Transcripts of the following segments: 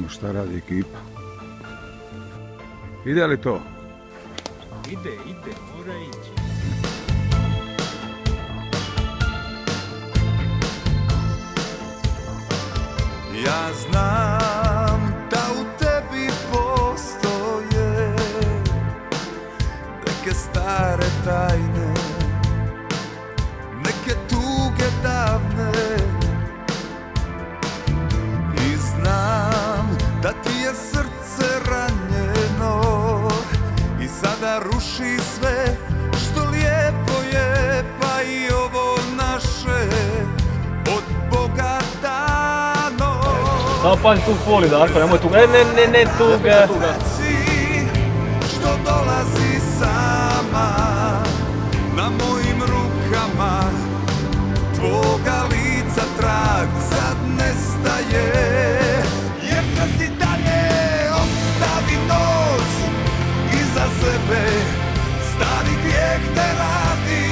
vidimo šta radi ekipa. Ide li to? Ide, mora ići. Ja znam da u tebi postoje neke stare tajne, neke tuge davne, i znam da ti je srce ranjeno i sada ruši sve što lijepo je, pa i ovo naše od Boga dano. Samo pazi tu foliju, Darko, nemoj tu. Ne, tuga. Što dolazi sama na mojim rukama, tvoga lica trag sad nestaje. Jer sad si dalje, ostavi noć iza sebe, stari grijeh ne radi,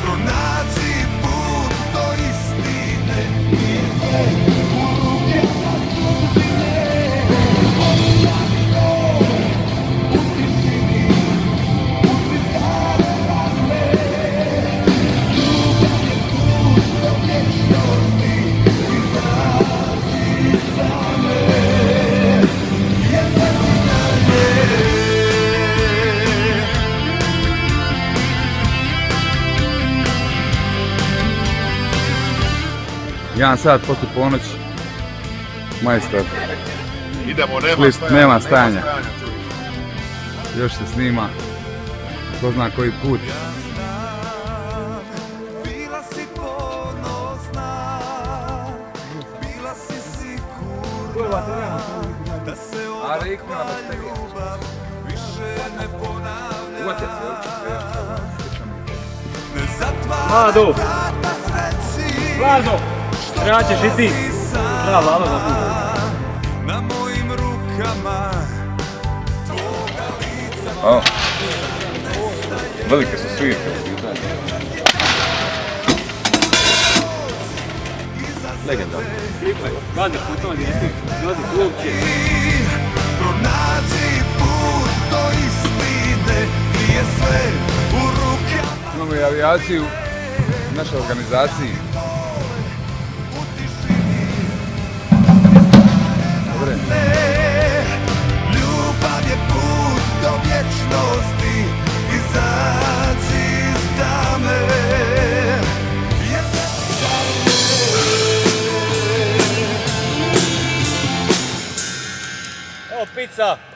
pronađi put do istine. Jedan sat poslije ponoći, majstor, Idemo, nema stajanja. Još se snima, ko zna koji put. Bila si ponosna, bila si sigurna da se ova ljubav više ne ponavlja. Ne zatvara Vlado! vrata sreći, Vlado! Treba ćeš i ti. Treba Vlado za put. na mojim rukama, tvoga lica. Velike su svirke. Legendarno. Gledaj putovanje, gledaj klubče. Pronađi put do istine, nije sve u rukama. Imamo i avijaciju u našoj organizaciji. Dobre. Ljubav je put do vječnosti, izađi iz tame. Evo pizza!